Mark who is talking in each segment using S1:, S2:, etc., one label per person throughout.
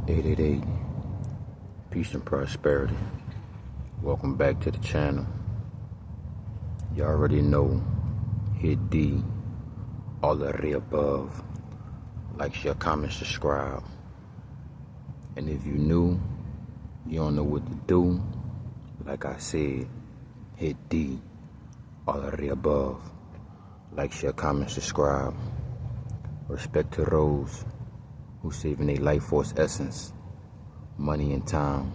S1: 888, peace and prosperity. Welcome back to the channel. You already know, hit D, all of the above. Like, share, comment, subscribe. And if you new, you don't know what to do, like I said, hit D, all of the above. Like, share, comment, subscribe. Respect to those who saving their life force essence, money and time,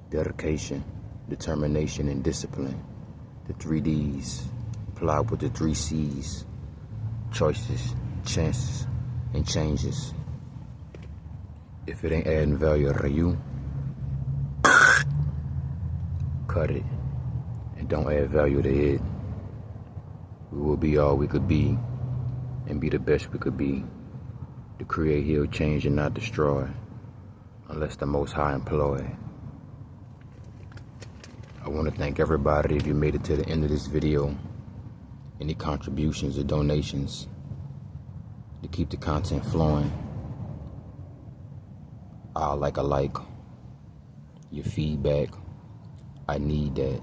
S1: dedication, determination, and discipline. The 3 Ds, applied with the 3 Cs, choices, chances, and changes. If it ain't adding value to you, cut it, and don't add value to it. We will be all we could be, and be the best we could be, to create, heal, change, and not destroy, unless the Most High employ. I want to thank everybody if you made it to the end of this video. Any contributions or donations to keep the content flowing. I'll like a like. Your feedback, I need that.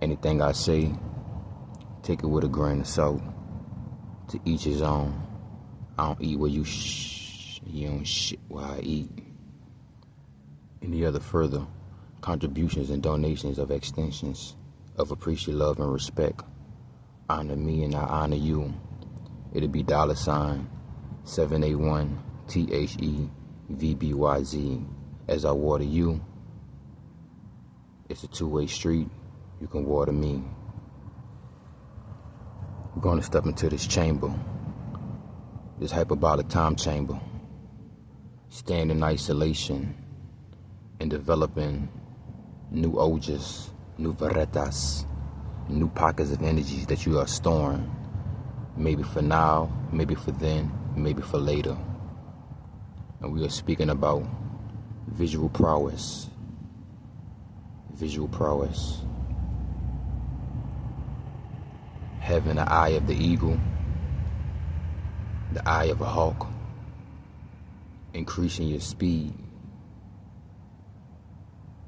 S1: Anything I say, take it with a grain of salt. To each his own. I don't eat where you don't shit where I eat. Any other further contributions and donations of extensions of appreciate, love, and respect, honor me and I honor you. It'll be $781 THEVBYZ. As I water you, it's a two-way street. You can water me. We're going to step into this chamber, this hyperbolic time chamber, stand in isolation and developing new ojas, new veretas, new pockets of energies that you are storing, maybe for now, maybe for then, maybe for later. And we are speaking about visual prowess. Visual prowess. Having the eye of the eagle, the eye of a hawk, increasing your speed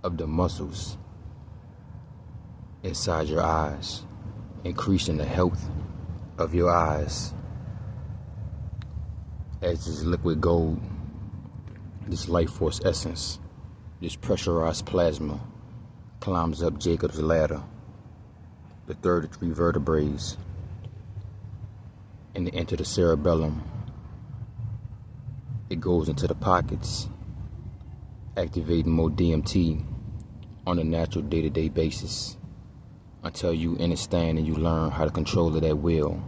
S1: of the muscles inside your eyes, increasing the health of your eyes. As this liquid gold, this life force essence, this pressurized plasma climbs up Jacob's ladder, the third of 3 vertebrae, and they enter the cerebellum. It goes into the pockets, activating more DMT on a natural day-to-day basis until you understand and you learn how to control it at will.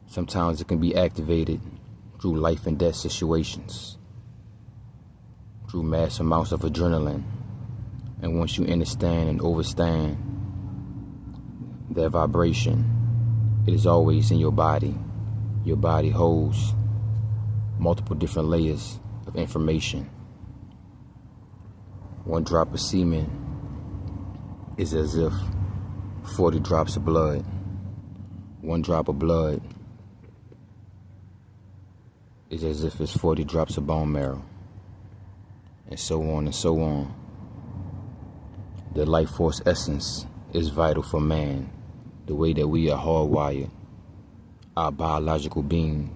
S1: Sometimes it can be activated through life and death situations, through mass amounts of adrenaline. And once you understand and overstand that vibration, it is always in your body. Your body holds multiple different layers of information. 1 drop of semen is as if 40 drops of blood. 1 drop of blood is as if it's 40 drops of bone marrow. And so on and so on. The life force essence is vital for man, the way that we are hardwired. Our biological being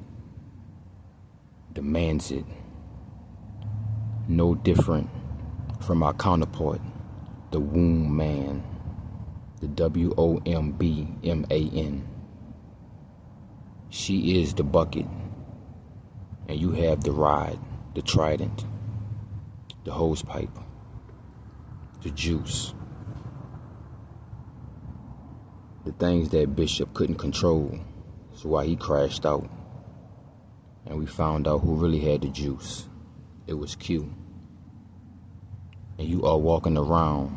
S1: demands it. No different from our counterpart, the womb man, the WOMBMAN. She is the bucket, and you have the rod, the trident, the hose pipe, the juice. The things that Bishop couldn't control is why he crashed out. And we found out who really had the juice. It was Q. And you are walking around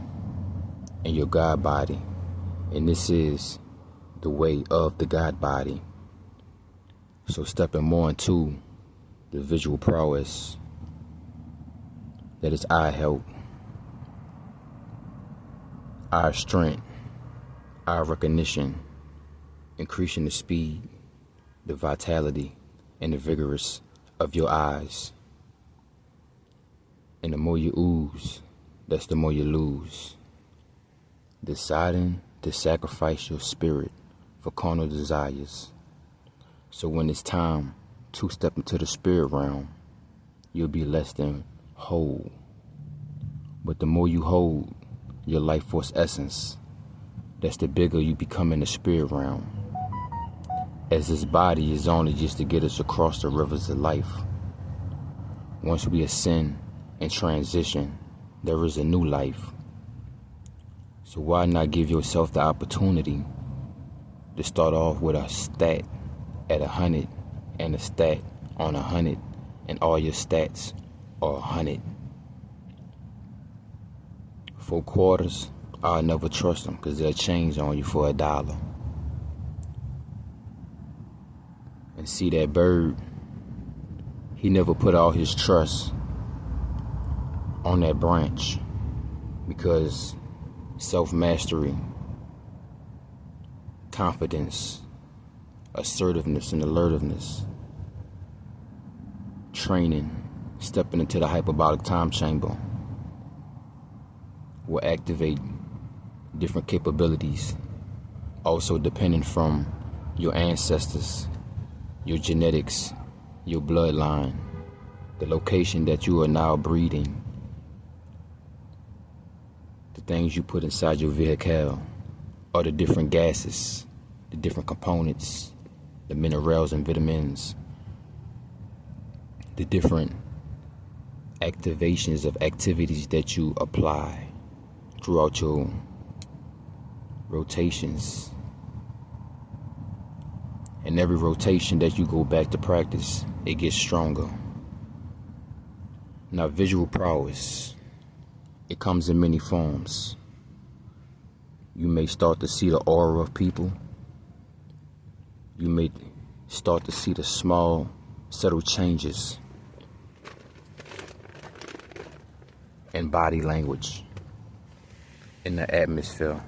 S1: in your God body. And this is the way of the God body. So stepping more into the visual prowess that is eye health, eye strength, eye recognition, increasing the speed, the vitality, and the vigorous of your eyes. And the more you ooze, that's the more you lose. Deciding to sacrifice your spirit for carnal desires. So when it's time to step into the spirit realm, you'll be less than whole. But the more you hold your life force essence, that's the bigger you become in the spirit realm. As this body is only just to get us across the rivers of life. Once we ascend and transition, there is a new life. So why not give yourself the opportunity to start off with a stat at 100 and a stat on 100, and all your stats are 100. 4 quarters, I'll never trust them because they'll change on you for $1. And see that bird, he never put all his trust on that branch, because self-mastery, confidence, assertiveness and alertiveness, training, stepping into the hyperbolic time chamber will activate different capabilities, also depending from your ancestors, your genetics, your bloodline, the location that you are now breeding, the things you put inside your vehicle, or the different gases, the different components, the minerals and vitamins, the different activations of activities that you apply throughout your rotations. And every rotation that you go back to practice, it gets stronger. Now, visual prowess, it comes in many forms. You may start to see the aura of people. You may start to see the small, subtle changes in body language, in the atmosphere.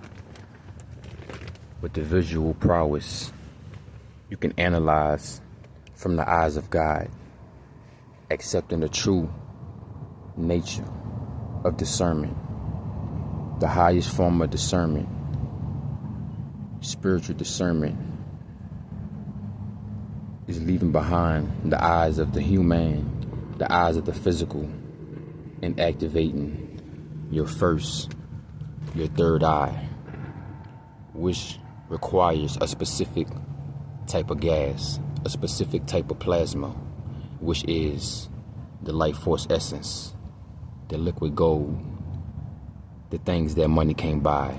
S1: With the visual prowess, you can analyze from the eyes of God, accepting the true nature of discernment, the highest form of discernment, spiritual discernment, is leaving behind the eyes of the human, the eyes of the physical, and activating your third eye, which requires a specific type of gas, a specific type of plasma, which is the life force essence, the liquid gold, the things that money can't buy.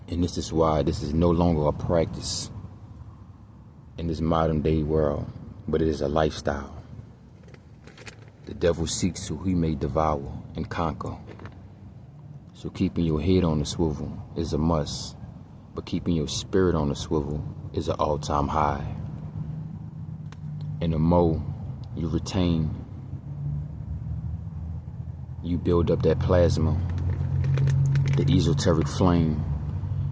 S1: And this is why this is no longer a practice in this modern day world, but it is a lifestyle. The devil seeks who he may devour and conquer. So keeping your head on the swivel is a must, but keeping your spirit on the swivel is an all-time high. And the more you retain, you build up that plasma, the esoteric flame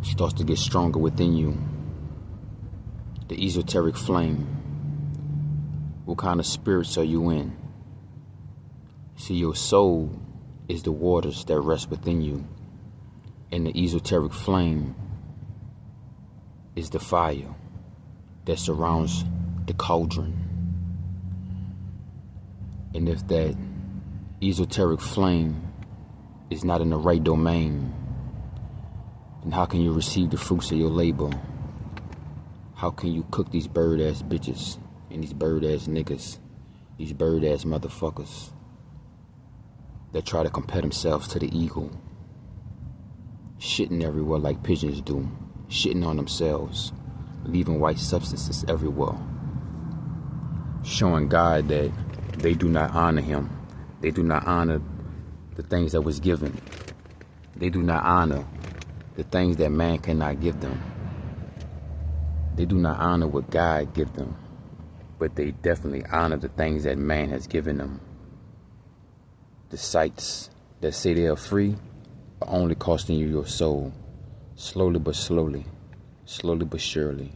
S1: starts to get stronger within you. The esoteric flame, what kind of spirits are you in? See, your soul is the waters that rest within you, and the esoteric flame is the fire that surrounds the cauldron. And if that esoteric flame is not in the right domain, then how can you receive the fruits of your labor? How can you cook these bird-ass bitches and these bird-ass niggas, these bird-ass motherfuckers that try to compare themselves to the eagle, shitting everywhere like pigeons do, shitting on themselves, leaving white substances everywhere, showing God that they do not honor him. They do not honor the things that was given. They do not honor the things that man cannot give them. They do not honor what God gives them, but they definitely honor the things that man has given them. The sights that say they are free are only costing you your soul, slowly but slowly, slowly but surely,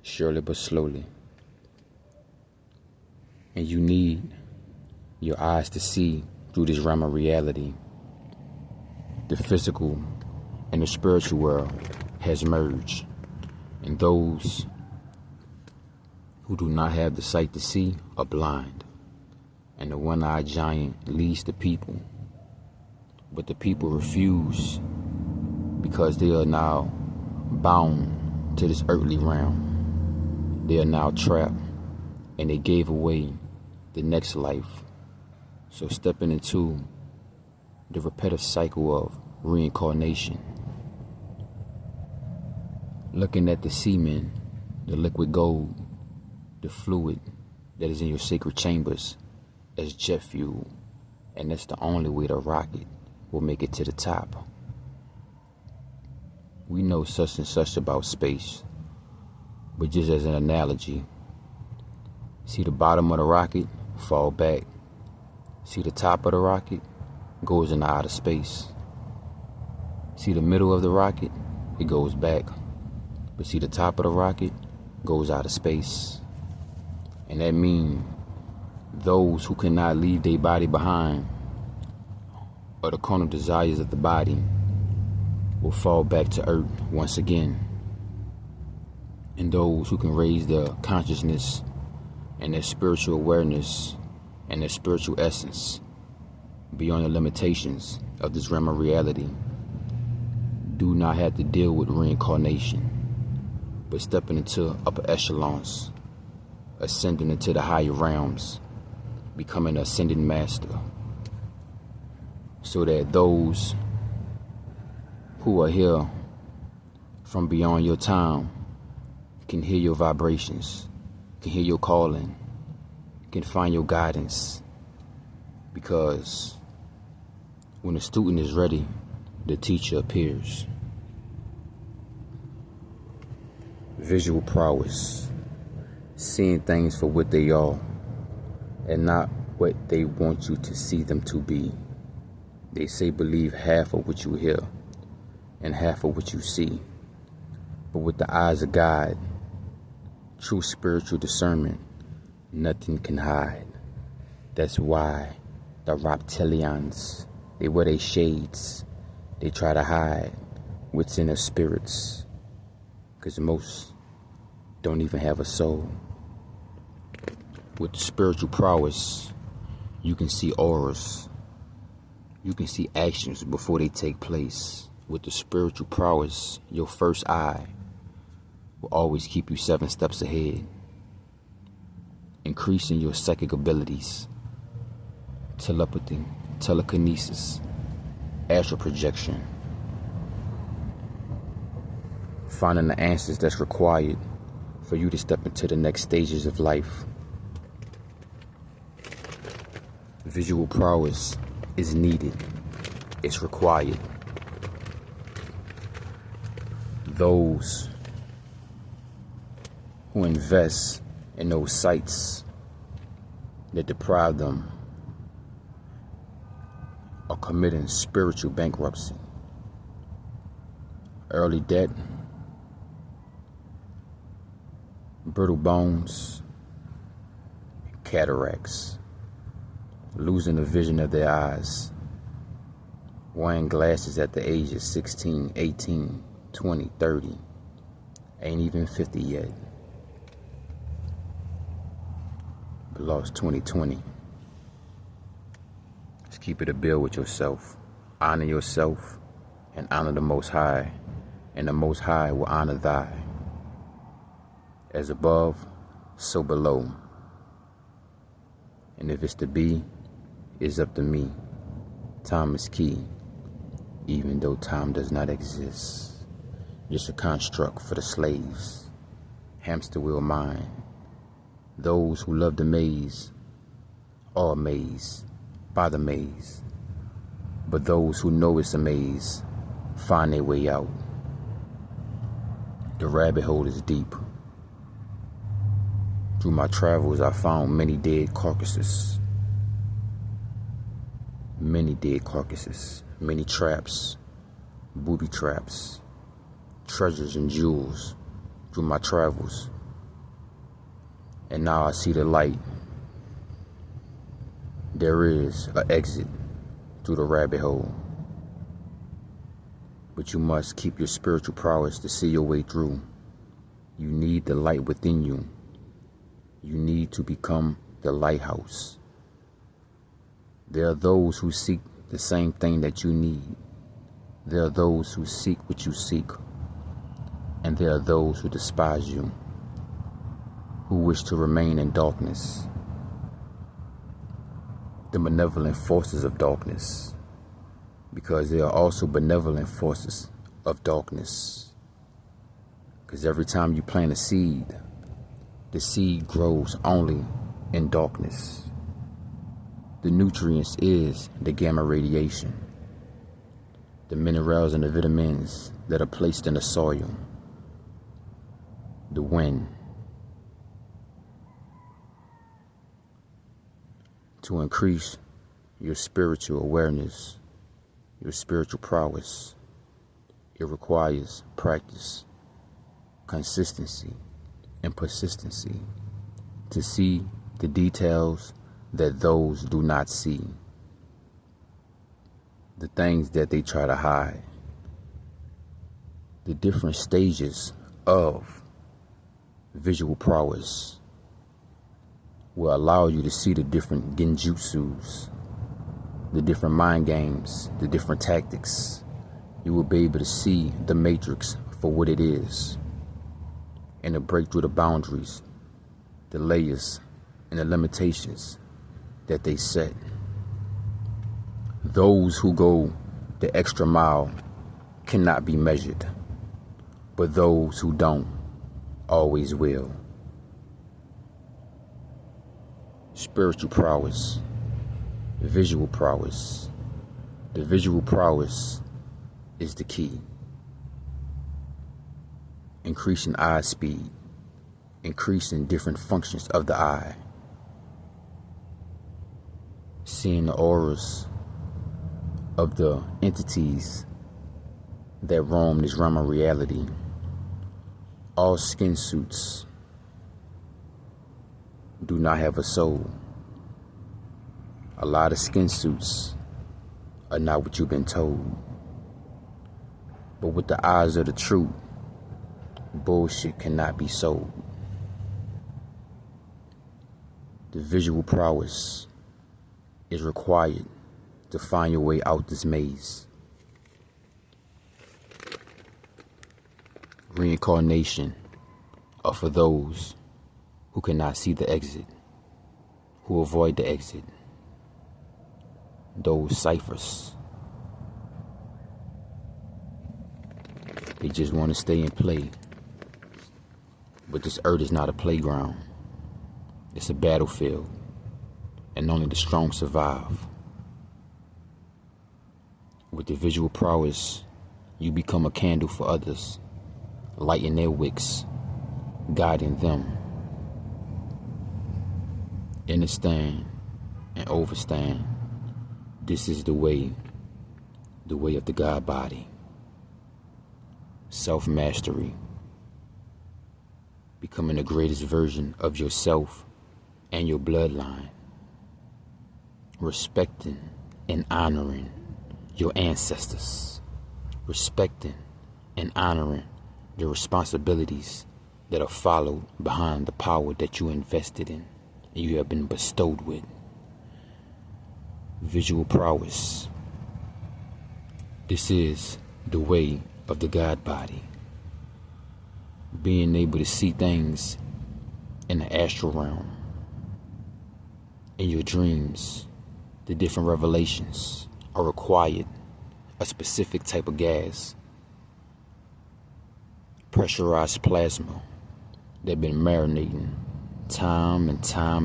S1: surely but slowly. And you need your eyes to see through this realm of reality. The physical and the spiritual world has merged. And those who do not have the sight to see are blind. And the one-eyed giant leads the people. But the people refuse because they are now bound to this earthly realm. They are now trapped, and they gave away the next life. So stepping into the repetitive cycle of reincarnation. Looking at the semen, the liquid gold, the fluid that is in your sacred chambers as jet fuel. And that's the only way the rocket will make it to the top. We know such and such about space, but just as an analogy, see the bottom of the rocket fall back. See the top of the rocket goes into outer space. See the middle of the rocket, it goes back. But see the top of the rocket goes out of space. And that means those who cannot leave their body behind, or the carnal desires of the body, will fall back to earth once again. And those who can raise their consciousness and their spiritual awareness and their spiritual essence beyond the limitations of this realm of reality do not have to deal with reincarnation, but stepping into upper echelons, ascending into the higher realms, becoming an ascending master, so that those who are here from beyond your time can hear your vibrations, can hear your calling, can find your guidance. Because when the student is ready, the teacher appears. Visual prowess, seeing things for what they are and not what they want you to see them to be. They say believe half of what you hear and half of what you see. But with the eyes of God, true spiritual discernment, nothing can hide. That's why the reptilians, they wear their shades. They try to hide what's in their spirits, because most don't even have a soul. With spiritual prowess, you can see auras. You can see actions before they take place. With the spiritual prowess, your first eye will always keep you 7 steps ahead, increasing your psychic abilities, telepathy, telekinesis, astral projection, finding the answers that's required for you to step into the next stages of life. Visual prowess is needed. It's required. Those who invest in those sites that deprive them are committing spiritual bankruptcy. Early death, brittle bones, cataracts, losing the vision of their eyes, wearing glasses at the age of 16, 18, 20, 30, ain't even 50 yet, but lost 2020. Let's keep it a bill with yourself. Honor yourself and honor the Most High, and the Most High will honor thy. As above, so below. And if it's to be, it's up to me. Time is key, even though time does not exist. Just a construct for the slaves. Hamster wheel mind. Those who love the maze are amazed by the maze. But those who know it's a maze find their way out. The rabbit hole is deep. Through my travels, I found many dead carcasses. Many dead carcasses. Many traps. Booby traps. Treasures and jewels through my travels. And now I see the light there is an exit through the rabbit hole. But you must keep your spiritual prowess to see your way through. You need the light within you. You need to become the lighthouse. There are those who seek the same thing that you need. There are those who seek what you seek. And there are those who despise you, who wish to remain in darkness. The malevolent forces of darkness, because there are also benevolent forces of darkness. Because every time you plant a seed, the seed grows only in darkness. The nutrients is the gamma radiation, the minerals and the vitamins that are placed in the soil, the wind. To increase your spiritual awareness, your spiritual prowess, it requires practice, consistency, and persistency to see the details that those do not see, the things that they try to hide, the different stages of visual prowess will allow you to see the different genjutsus, the different mind games, the different tactics. You will be able to see the matrix for what it is and to break through the boundaries, the layers, and the limitations that they set. Those who go the extra mile cannot be measured, but those who don't always will. Spiritual prowess, visual prowess. The visual prowess is the key. Increasing eye speed, increasing different functions of the eye, seeing the auras of the entities that roam this realm of reality. All skin suits do not have a soul. A lot of skin suits are not what you've been told. But with the eyes of the truth, bullshit cannot be sold. The visual prowess is required to find your way out this maze. Reincarnation are for those who cannot see the exit, who avoid the exit. Those ciphers, they just want to stay and play. But this earth is not a playground. It's a battlefield, and only the strong survive. With the visual prowess, you become a candle for others, lighting their wicks, guiding them. Understand and overstand. This is the way of the God body. Self-mastery. Becoming the greatest version of yourself and your bloodline. Respecting and honoring your ancestors. Respecting and honoring the responsibilities that are followed behind the power that you invested in and you have been bestowed with. Visual prowess. This is the way of the God body. Being able to see things in the astral realm. In your dreams, the different revelations are required. A specific type of gas. Pressurized plasma that been marinating time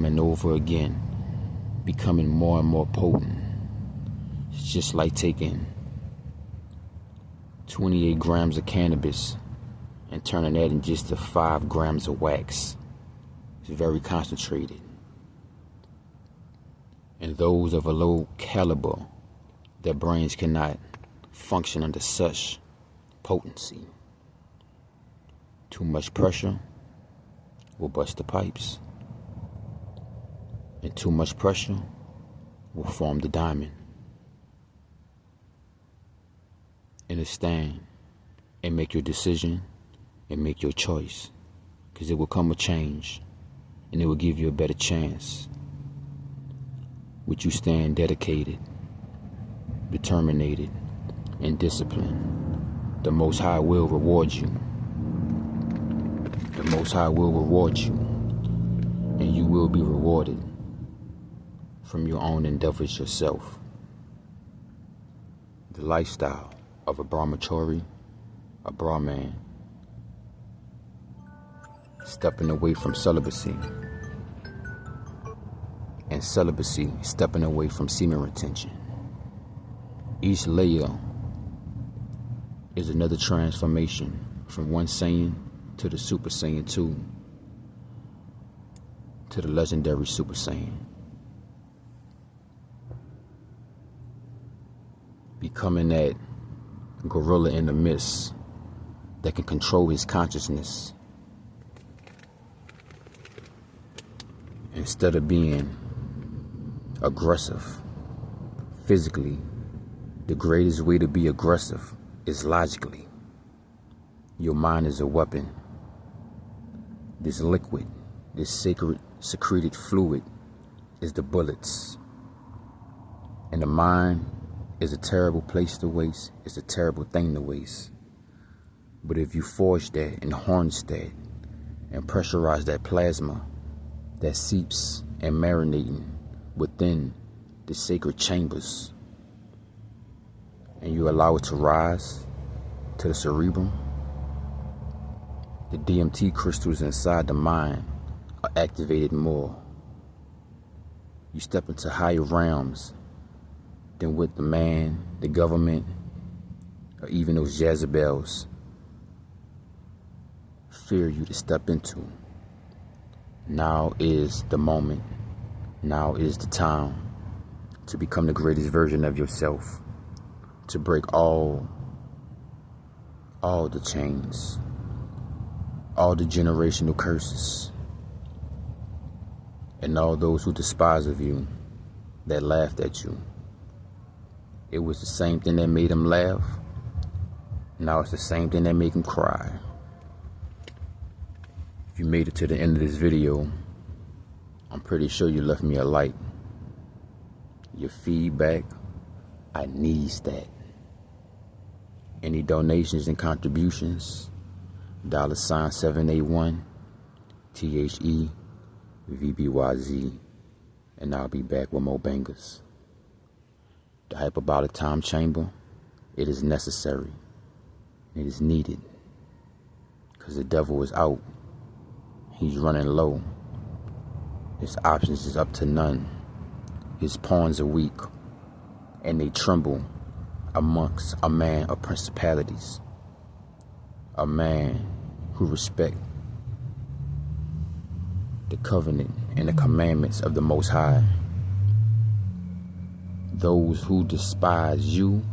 S1: and over again, becoming more and more potent. It's just like taking 28 grams of cannabis and turning that into just to 5 grams of wax. It's very concentrated. And those of a low caliber, their brains cannot function under such potency. Too much pressure will bust the pipes. And too much pressure will form the diamond. Understand and make your decision and make your choice, because it will come a change and it will give you a better chance. With you stand dedicated, determined, and disciplined, the Most High will reward you. The Most High will reward you, and you will be rewarded from your own endeavors yourself. The lifestyle of a brahmachari, a Brahman, stepping away from celibacy, and celibacy stepping away from semen retention. Each layer is another transformation from one Saiyan to the Super Saiyan 2 to the legendary Super Saiyan. Becoming that gorilla in the mist that can control his consciousness. Instead of being aggressive physically, the greatest way to be aggressive is logically. Your mind is a weapon. This liquid, this sacred secreted fluid is the bullets. And the mind is a terrible place to waste. It's a terrible thing to waste. But if you forge that and harness that and pressurize that plasma that seeps and marinating within the sacred chambers, and you allow it to rise to the cerebrum, the DMT crystals inside the mind are activated more. You step into higher realms than what the man, the government, or even those Jezebels fear you to step into. Now is the moment. Now is the time to become the greatest version of yourself, to break all the chains, all the generational curses, and all those who despise of you, that laughed at you. It was the same thing that made them laugh. Now it's the same thing that made them cry. If you made it to the end of this video, I'm pretty sure you left me a like. Your feedback, I need that. Any donations and contributions, $781 Th3EyesofVBYZ, and I'll be back with more bangers. The hyperbolic time chamber, it is necessary. It is needed. Because the devil is out. He's running low. His options is up to none. His pawns are weak, and they tremble amongst a man of principalities. A man who respect the covenant and the commandments of the Most High. Those who despise you,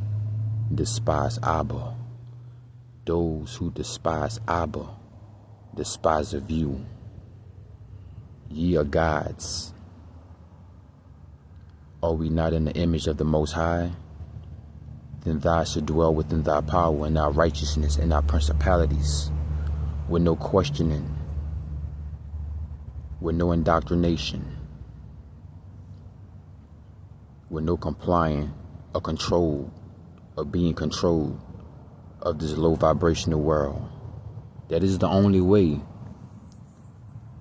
S1: despise Abba. Those who despise Abba, despise of you. Ye are gods. Are we not in the image of the Most High? Then thou should dwell within thy power and thy righteousness and thy principalities, with no questioning, with no indoctrination, with no complying or control or being controlled of this low vibrational world. That is the only way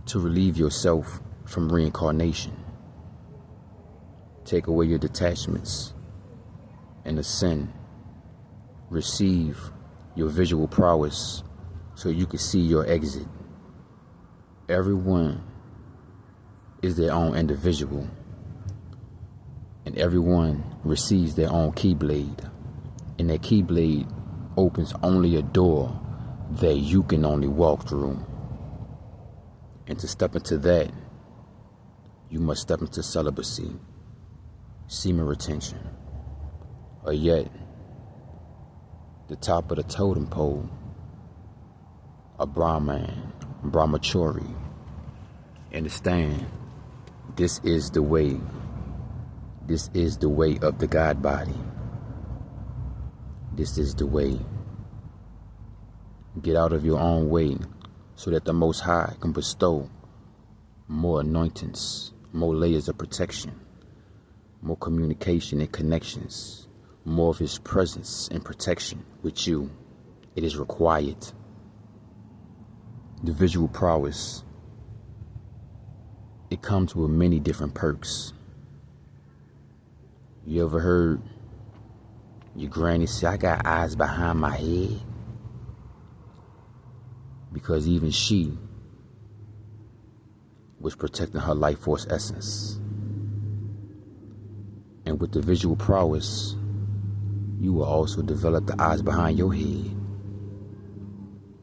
S1: to relieve yourself from reincarnation. Take away your detachments and ascend. Receive your visual prowess so you can see your exit. Everyone is their own individual, and everyone receives their own keyblade, and that keyblade opens only a door that you can only walk through. And to step into that, you must step into celibacy, semen retention, or yet the top of the totem pole, a Brahman, brahmachari. Understand, this is the way. This is the way of the God body. This is the way. Get out of your own way so that the Most High can bestow more anointings, more layers of protection, more communication and connections, more of His presence and protection with you. It is required. The visual prowess, it comes with many different perks. You ever heard your granny say, "I got eyes behind my head"? Because even she was protecting her life force essence. And with the visual prowess, you will also develop the eyes behind your head.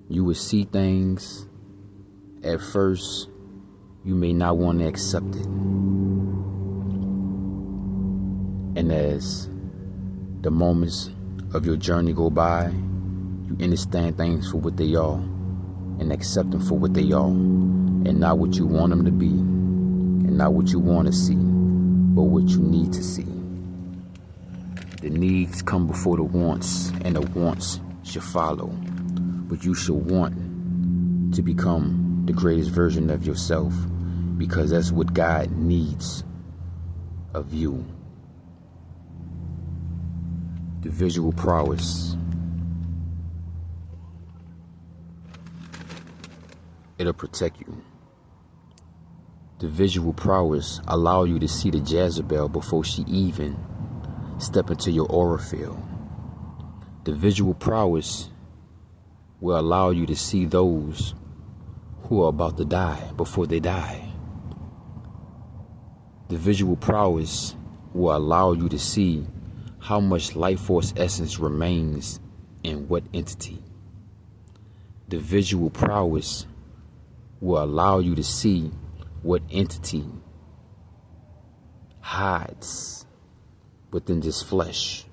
S1: You will see things at first you may not want to accept it. And as the moments of your journey go by, you understand things for what they are and accept them for what they are, and not what you want them to be, and not what you want to see, but what you need to see. The needs come before the wants, and the wants should follow. But you should want to become the greatest version of yourself, because that's what God needs of you. The visual prowess, it'll protect you. The visual prowess allow you to see the Jezebel before she even step into your aura field. The visual prowess will allow you to see those who are about to die before they die. The visual prowess will allow you to see how much life force essence remains in what entity. The visual prowess will allow you to see what entity hides within this flesh.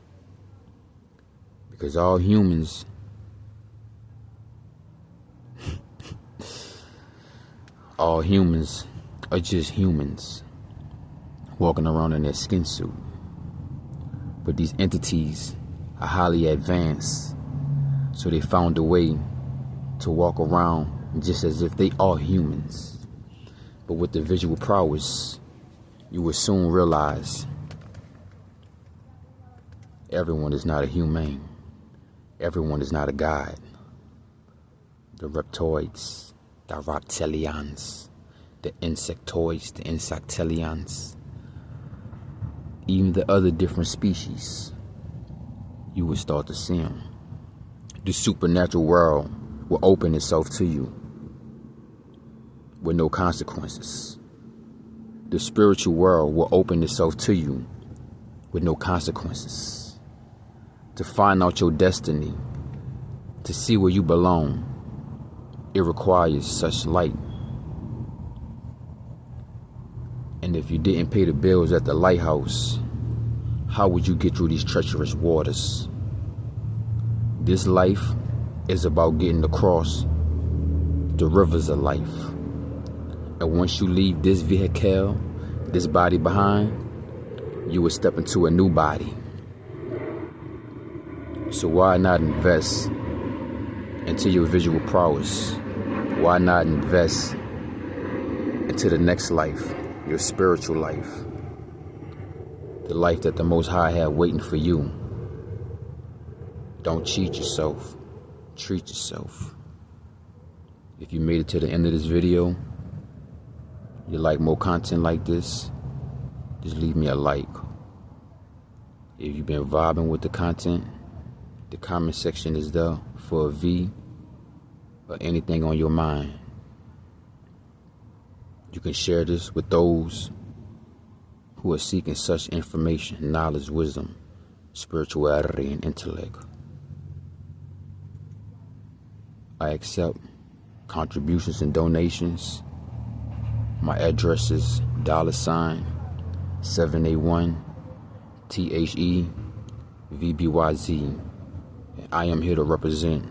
S1: Because all humans are just humans walking around in their skin suit. But these entities are highly advanced, so they found a way to walk around just as if they are humans. But with the visual prowess, you will soon realize everyone is not a human. Everyone is not a god. The reptoids, the reptilians, the insectoids, the insectilians, even the other different species, you will start to see them. The supernatural world will open itself to you with no consequences. The spiritual world will open itself to you with no consequences. To find out your destiny, to see where you belong, it requires such light. And if you didn't pay the bills at the lighthouse, how would you get through these treacherous waters? This life is about getting across the rivers of life. And once you leave this vehicle, this body behind, you will step into a new body. So why not invest into your visual prowess? Why not invest into the next life, your spiritual life? The life that the Most High had waiting for you. Don't cheat yourself. Treat yourself. If you made it to the end of this video, you like more content like this, just leave me a like. If you've been vibing with the content, the comment section is there for a V or anything on your mind. You can share this with those who are seeking such information, knowledge, wisdom, spirituality, and intellect. I accept contributions and donations. My address is $781 THEVBYZ. I am here to represent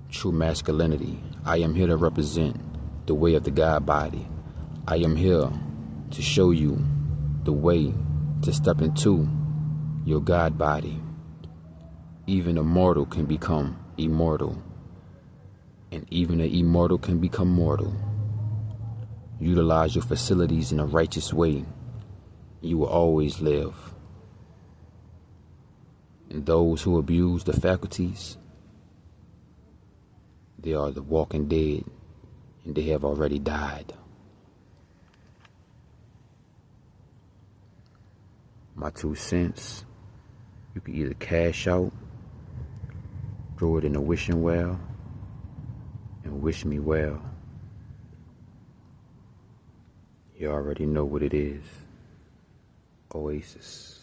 S1: true masculinity. I am here to represent the way of the God body. I am here to show you the way to step into your God body. Even a mortal can become immortal, and even an immortal can become mortal. Utilize your facilities in a righteous way. You will always live. And those who abuse the faculties, they are the walking dead, and they have already died. My 2 cents, you can either cash out, throw it in a wishing well, and wish me well. You already know what it is. Oasis.